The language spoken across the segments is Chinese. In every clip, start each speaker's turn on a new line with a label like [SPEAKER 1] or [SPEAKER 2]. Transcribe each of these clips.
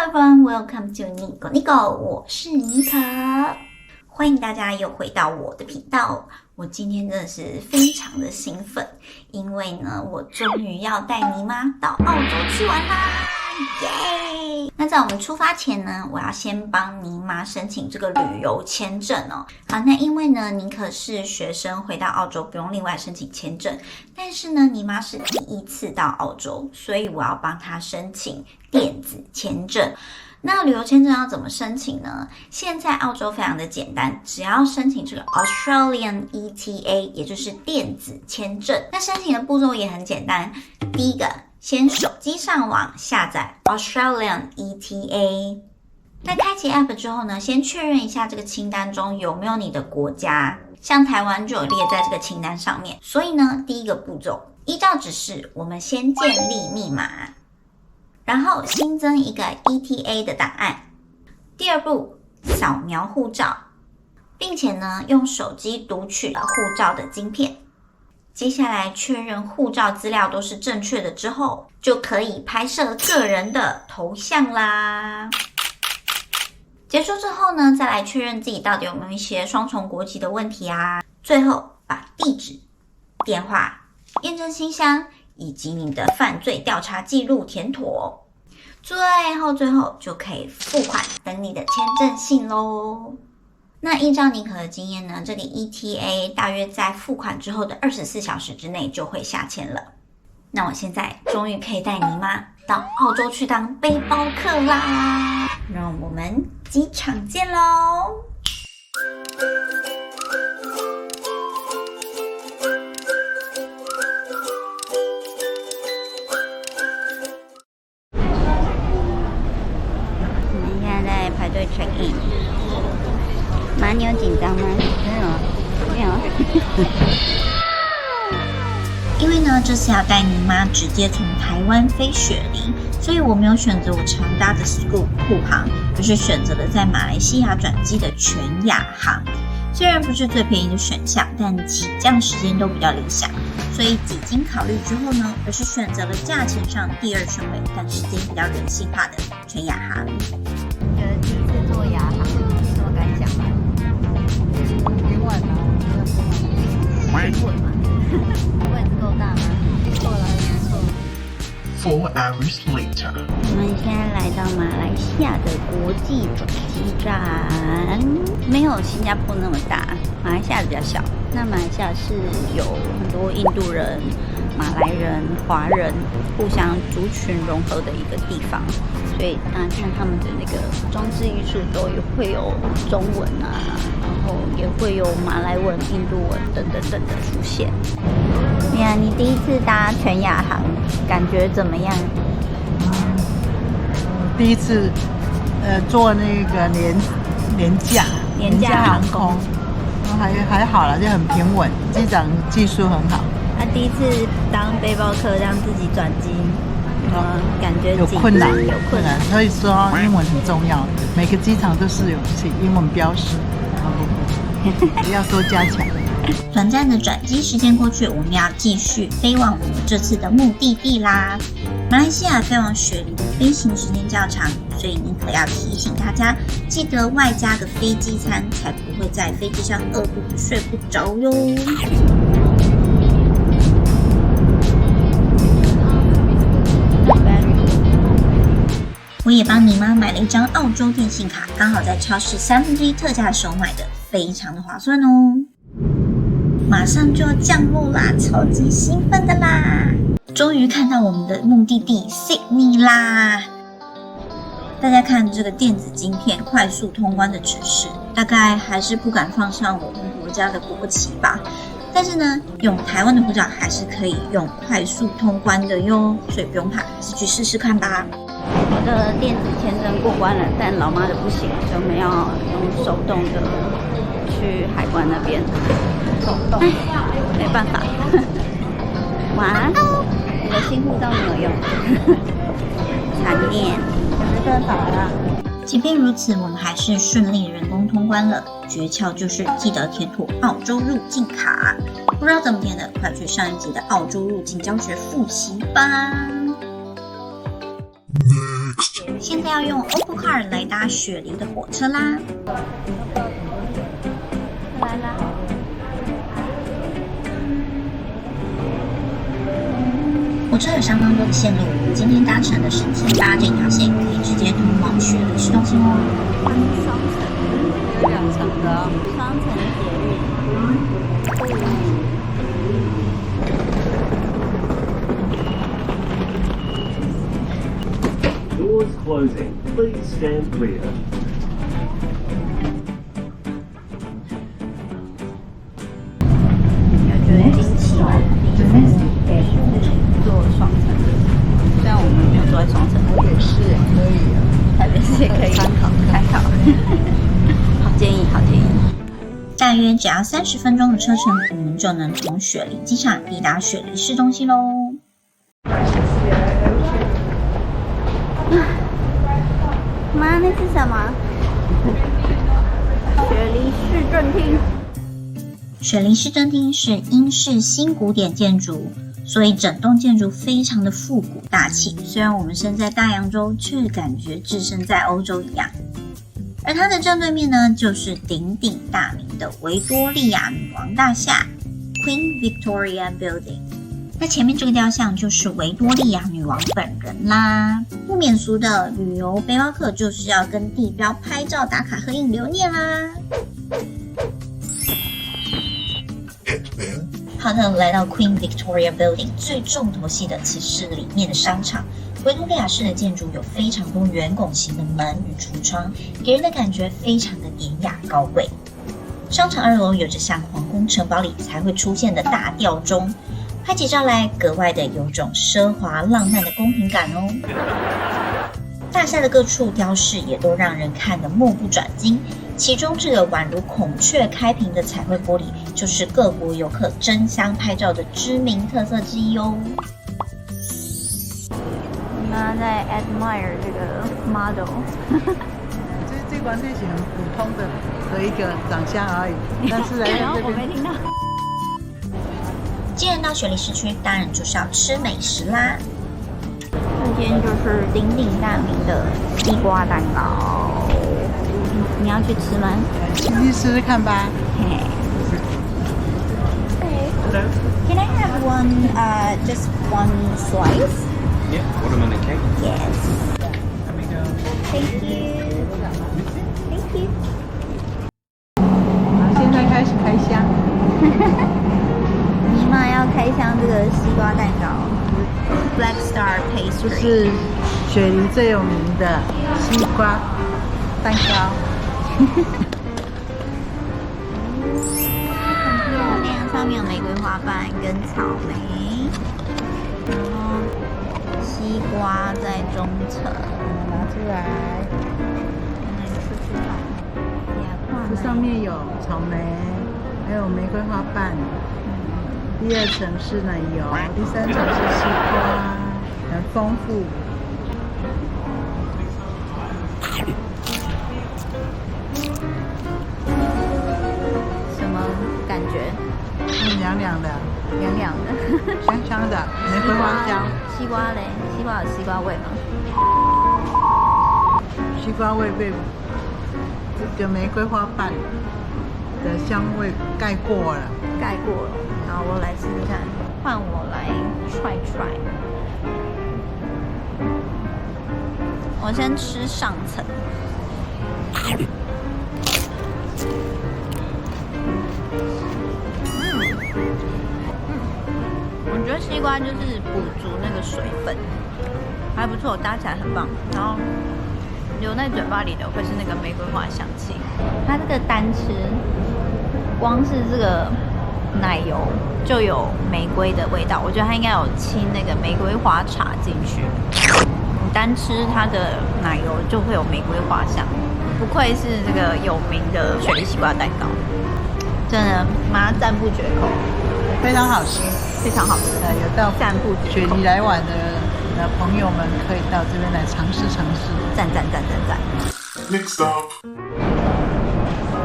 [SPEAKER 1] everyone, welcome to Nico Nico， 我是妮可，欢迎大家又回到我的频道。我今天真的是非常的兴奋，因为呢，我终于要带妮妈到澳洲去玩啦，耶！那在我们出发前呢，我要先帮妮妈申请这个旅游签证哦。好，那因为呢，妮可是学生，回到澳洲不用另外申请签证，但是呢，妮妈是第一次到澳洲，所以我要帮她申请电子签证。那旅游签证要怎么申请呢？现在澳洲非常的简单，只要申请这个 Australian ETA， 也就是电子签证。那申请的步骤也很简单，第一个，先手机上网下载 Australian ETA。在开启 App 之后呢，先确认一下这个清单中有没有你的国家，像台湾就有列在这个清单上面。所以呢，第一个步骤，依照指示，我们先建立密码。然后新增一个 ETA 的档案。第二步，扫描护照，并且呢用手机读取护照的晶片。接下来确认护照资料都是正确的之后，就可以拍摄个人的头像啦。结束之后呢，再来确认自己到底有没有一些双重国籍的问题啊。最后把地址、电话、验证信箱以及你的犯罪调查记录填妥，最后就可以付款，等你的签证信咯。那依照妮可的经验呢，这个 ETA 大约在付款之后的24小时之内就会下签了。那我现在终于可以带妮妈到澳洲去当背包客啦，让我们机场见咯。排队 check in， 妈，你有紧张吗？没有。因为呢，这次要带妮妈直接从台湾飞雪梨，所以我没有选择我常搭的 Scoot 酷航，而是选择了在马来西亚转机的全亚航。虽然不是最便宜的选项，但起降时间都比较理想，所以几经考虑之后呢，而是选择了价钱上第二顺位，但时间比较人性化的全亚航。觉得第一次坐亚航有什么感想吗？
[SPEAKER 2] 平稳吗？
[SPEAKER 1] 平稳吗？位置够大吗？
[SPEAKER 2] 错了，错了。
[SPEAKER 3] 4 hours later，
[SPEAKER 1] 我们现在来到马来西亚的国际转机站，没有新加坡那么大，马来西亚比较小。那马来西亚是有很多印度人、马来人、华人互相族群融合的一个地方，所以大家看他们的那个装置艺术都会有中文啊，然后也会有马来文、印度文等等等的出现。呀，你第一次搭全亚航，感觉怎么样？
[SPEAKER 2] 第一次坐那个廉价航空，还好啦，就很平稳，机长技术很好。
[SPEAKER 1] 第一次当背包客，让自己转机，感觉
[SPEAKER 2] 有困难，所以说英文很重要，每个机场都是有英文标识，要多加强。
[SPEAKER 1] 短暂的转机时间过去，我们要继续飞往我们这次的目的地啦。马来西亚飞往雪梨的飞行时间较长，所以妮可要提醒大家，记得外加个飞机餐，才不会在飞机上饿肚子睡不着哟。我也帮妮妈买了一张澳洲电信卡，刚好在超市1/3特价的时候买的，非常的划算哦。马上就要降落啦，超级兴奋的啦！终于看到我们的目的地 Sydney 啦！大家看这个电子晶片快速通关的指示，大概还是不敢放上我们国家的国旗吧。但是呢，用台湾的护照还是可以用快速通关的哟，所以不用怕，还是去试试看吧。我的电子签证过关了，但老妈的不行，所以我们要用手动的去海关那边。手动，没办法。哇，你的新护照没有用，残念，没办法啦。即便如此，我们还是顺利人工通关了。诀窍就是记得填妥澳洲入境卡，不知道怎么填的，快去上一集的澳洲入境教学复习吧。现在要用 Oppo Card 来搭雪梨的火车啦。来啦！火车有相当多的线路，今天搭乘的是T8这条线，可以直接通往雪梨市中心哦。
[SPEAKER 2] 双层，有2层的
[SPEAKER 1] 双层捷运。
[SPEAKER 4] Doors closing. Please stand clear.
[SPEAKER 1] 坐双层，虽然我们没有坐在双层，
[SPEAKER 2] 台北市也可以，
[SPEAKER 1] 台北市也可以参考。好建议，好建议。大约只要30分钟的车程，我们就能从雪梨机场抵达雪梨市中心喽。妈，那是什么？雪梨市政厅。雪梨市政厅是英式新古典建筑，所以整栋建筑非常的复古大气。虽然我们身在大洋洲，却感觉置身在欧洲一样。而它的正对面呢，就是鼎鼎大名的维多利亚女王大厦 （Queen Victoria Building）。那前面这个雕像就是维多利亚女王本人啦。不免俗的旅游背包客就是要跟地标拍照打卡合影留念啦。好的，来到 Queen Victoria Building， 最重头戏的其实是里面的商场。维多利亚式的建筑有非常多圆拱形的门与橱窗，给人的感觉非常的典雅高贵。商场2楼有着像皇宫城堡里才会出现的大吊钟，拍起照来格外的有种奢华浪漫的宫廷感哦。大厦的各处雕饰也都让人看得目不转睛，其中这个宛如孔雀开屏的彩绘玻璃，就是各国游客争相拍照的知名特色之一哦。妈在 admire 这个 model，
[SPEAKER 2] 这关这是很普通的一个长相而已，但是来到这边，
[SPEAKER 1] 我没听到。既然到雪梨市区，当然就是要吃美食啦。这间就是鼎鼎大名的西瓜蛋糕，你要去吃吗？
[SPEAKER 2] 去试试看吧。
[SPEAKER 1] Hello. Can I have one, just one slice?
[SPEAKER 5] Yeah, watermelon cake.
[SPEAKER 1] Yes. Thank you. Thank you.
[SPEAKER 2] 好，现在开始开箱。
[SPEAKER 1] 尼玛要开箱这个西瓜蛋糕 ，Black Star Pastry，
[SPEAKER 2] 就是雪梨最有名的西瓜蛋糕。
[SPEAKER 1] 很漂亮，上面有玫瑰花瓣跟草莓，然后西瓜在中层，
[SPEAKER 2] 拿出来，这上面有草莓，还有玫瑰花瓣。第2层是奶油，第3层是西瓜，很丰富。
[SPEAKER 1] 什么感觉？
[SPEAKER 2] 凉凉的，
[SPEAKER 1] 凉凉的，
[SPEAKER 2] 香香的，玫瑰花香。
[SPEAKER 1] 西瓜嘞？西瓜有西瓜味吗？
[SPEAKER 2] 西瓜味被这个玫瑰花瓣的香味盖过了。
[SPEAKER 1] 盖过了。好，我来试试看，换我来 try。我先吃上层。我觉得西瓜就是补足那个水分，还不错，搭起来很棒。然后留在嘴巴里的会是那个玫瑰花香气。它这个单吃，光是这个奶油就有玫瑰的味道，我觉得它应该有沏那个玫瑰花茶进去。你单吃它的奶油就会有玫瑰花香，不愧是这个有名的雪梨西瓜蛋糕，真的妈赞不绝口，
[SPEAKER 2] 非常好吃，
[SPEAKER 1] 非常好吃。
[SPEAKER 2] 有到
[SPEAKER 1] 赞不绝口，
[SPEAKER 2] 雪梨来玩的朋友们可以到这边来尝试。
[SPEAKER 1] 赞。
[SPEAKER 3] Next up.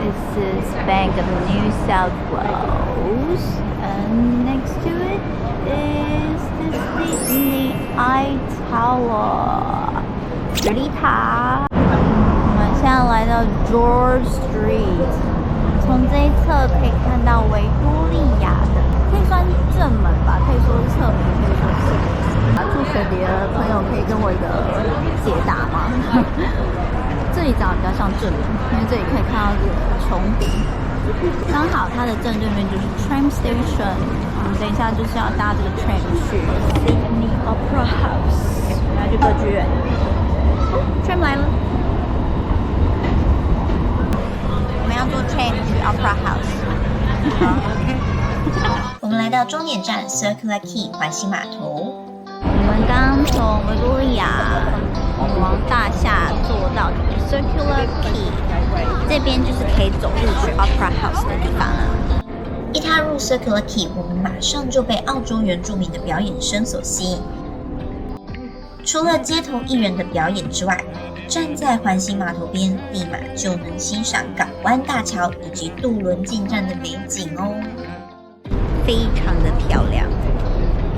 [SPEAKER 1] This is Bank of New South Wales, and next to it is the Sydney Eye Tower. 雪梨塔。我们现在来到 George Street， 从这一侧可以看到维多利亚的，可以算正门吧，可以说是侧门，可以说是。住雪梨的朋友可以跟我一个解答吗？这里长得比较像正门，因为这里可以看到这个穹顶。刚好它的正对面就是 tram station， 我们等一下就是要搭这个 tram 去 Sydney Opera House， 来去歌剧院。tram 来了，我们要坐 tram 去 Opera House。我们来到终点站 Circular Quay 环形码头。我们刚从维多利亚女王大厦坐到这个 Circular Quay， 这边就是可以走路去 Opera House 的地方了。一踏入 Circular Quay， 我们马上就被澳洲原住民的表演声所吸引。除了街头艺人的表演之外，站在环形码头边，立马就能欣赏港湾大桥以及渡轮进站的美景哦，非常的漂亮。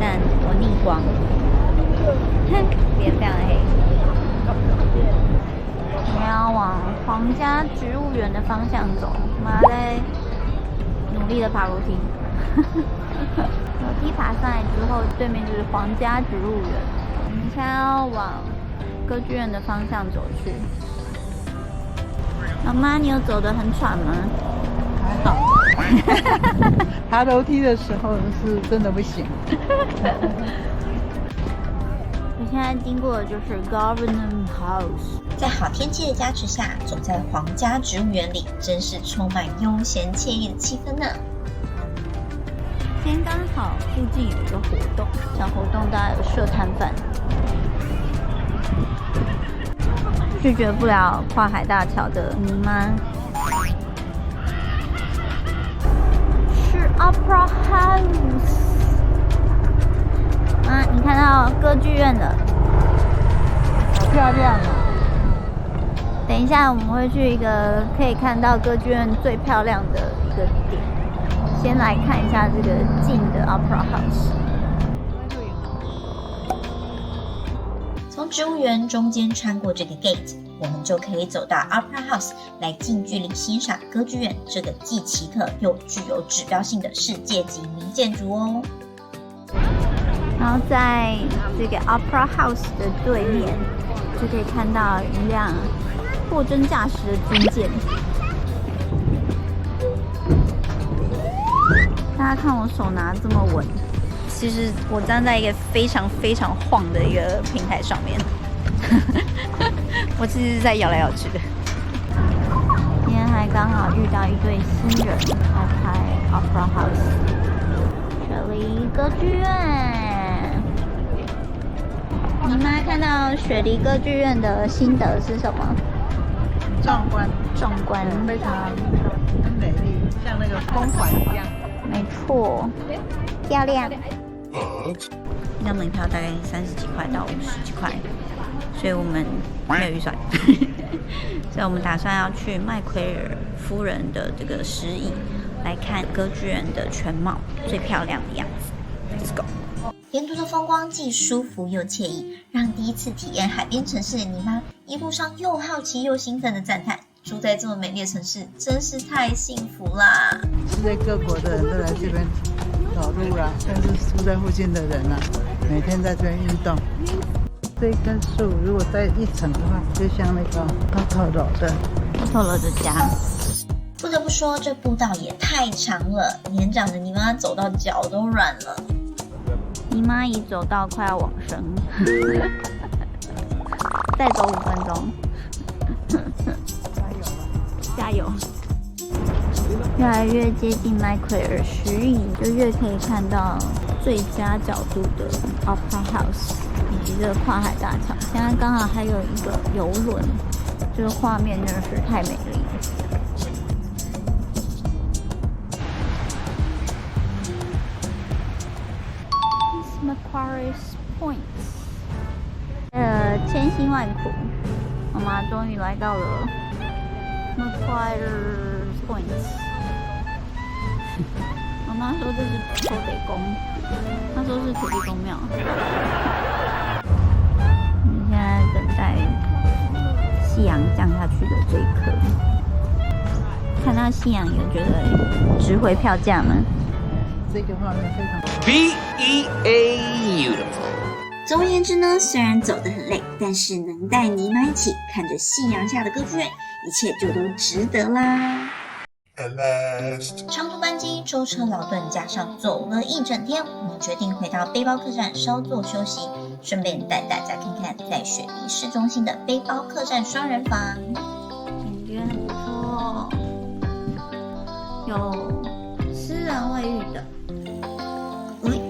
[SPEAKER 1] 但我逆光，脸非常黑。我们要往皇家植物园的方向走，妈在努力的爬楼梯。楼梯爬上来之后，对面就是皇家植物园。我们现在要往歌剧院的方向走去。妈妈，你有走得很喘吗？
[SPEAKER 2] 还好。爬楼梯的时候是真的不行。
[SPEAKER 1] 我现在经过的就是 Government House， 在好天气的加持下，走在皇家植物园里，真是充满悠闲惬意的气氛呢。今天刚好附近有一个活动，小活动大概有设摊贩，拒绝不了跨海大桥的你妈。是 Opera House。你看到歌剧院了，
[SPEAKER 2] 好漂亮啊！
[SPEAKER 1] 等一下我们会去一个可以看到歌剧院最漂亮的一个点，先来看一下这个近的 Opera House。从植物园中间穿过这个 gate， 我们就可以走到 Opera House， 来近距离欣赏歌剧院这个既奇特又具有指标性的世界级名建筑哦。然后在这个 Opera House 的对面，就可以看到一辆货真价实的军舰。大家看我手拿这么稳，其实我站在一个非常非常晃的一个平台上面，我其实是在摇来摇去的。今天还刚好遇到一对新人在拍 Opera House， 这里歌剧院。你妈看到雪梨歌剧院的心得是什么？
[SPEAKER 2] 壮观，
[SPEAKER 1] 壮观，
[SPEAKER 2] 非常美丽，像那个光环一样。
[SPEAKER 1] 没错，漂亮。一张门票大概30几块到50几块，所以我们没有预算，所以我们打算要去麦奎尔夫人的这个石椅来看歌剧院的全貌最漂亮的样子。Let's go。沿途的风光既舒服又惬意，让第一次体验海边城市的你妈一路上又好奇又兴奋的赞叹：住在这么美丽的城市真是太幸福啦！
[SPEAKER 2] 世界各国的人都来这边走路啦，但是住在附近的人啊，每天在这边运动。这一根树如果在一层的话，就像那个Totoro的
[SPEAKER 1] 家。不得不说，这步道也太长了，年长的你妈走到脚都软了。姨妈已走到快要往生，再走5分钟，加油！越来越接近麦奎尔石椅，就越可以看到最佳角度的 Opera House 以及这个跨海大桥。现在刚好还有一个游轮，这个画面真的是太美丽了。Macquarie's Point， 千辛万苦，妈妈终于来到了 Macquarie's Point。妈妈说这是土地公，她说是土地公庙。我们现在等待夕阳降下去的这一刻。看到夕阳，有觉得值回票价吗？
[SPEAKER 2] 这个画面非常
[SPEAKER 5] beautiful。
[SPEAKER 1] 总而言之呢，虽然走得很累，但是能带尼玛一起看着夕阳下的歌剧院，一切就都值得啦。长途班机舟车劳顿，加上走了一整天，我们决定回到背包客栈稍作休息，顺便带大家看看在雪梨市中心的背包客栈双人房，感觉很不错，有私人卫浴的。喂，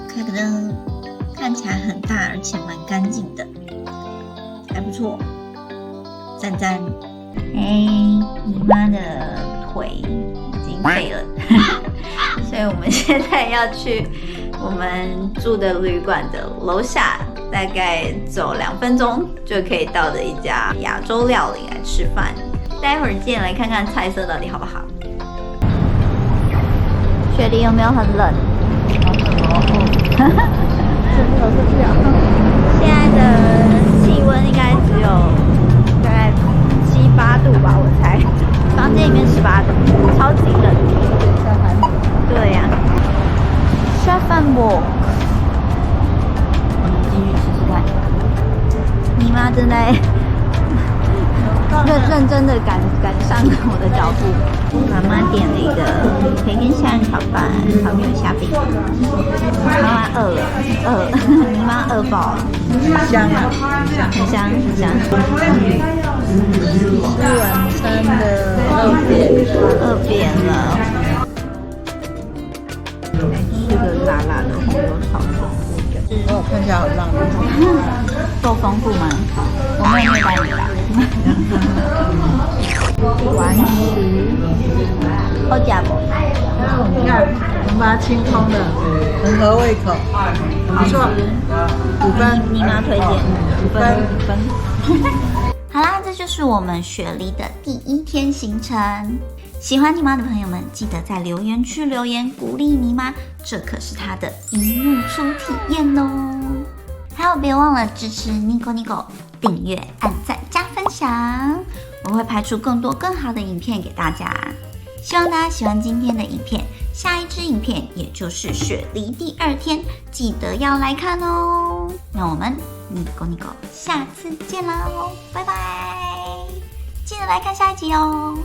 [SPEAKER 1] 开个灯，看起来很大，而且蛮干净的，还不错，赞赞。你妈的腿已经废了，所以我们现在要去我们住的旅馆的楼下，大概走2分钟就可以到的一家亚洲料理来吃饭。待会儿见，来看看菜色到底好不好。雪梨有没有很冷？现在的气温应该只有大概7、8度吧，我猜。房间里面18度，超级冷。对呀、Chef&Walk， 我们进去试试看。你妈正在认真的赶上我的脚步。妈妈点了一个培根虾仁炒饭，还有虾饼。妈妈饿了，你妈饿饱了，
[SPEAKER 2] 香啊，
[SPEAKER 1] 很香很香。
[SPEAKER 2] 吃晚餐的
[SPEAKER 1] 饿扁了。吃个辣辣的红油炒饭，
[SPEAKER 2] 哦，看起来好浪漫。
[SPEAKER 1] 够丰富吗？我妹妹带你啦。完食，好假不？
[SPEAKER 2] 你看，我们把它清空了，很合胃口，不错，5分。
[SPEAKER 1] 你妈推荐5分。好啦，这就是我们雪梨的第1天行程。喜欢尼妈的朋友们，记得在留言区留言鼓励尼妈，这可是她的一日初体验哦。还有别忘了支持 Nico Nico， 订阅、按赞、加分享，我会拍出更多更好的影片给大家。希望大家喜欢今天的影片，下一支影片也就是雪梨第2天，记得要来看哦。那我们Nico Nico下次见啦，拜拜！记得来看下一集哦。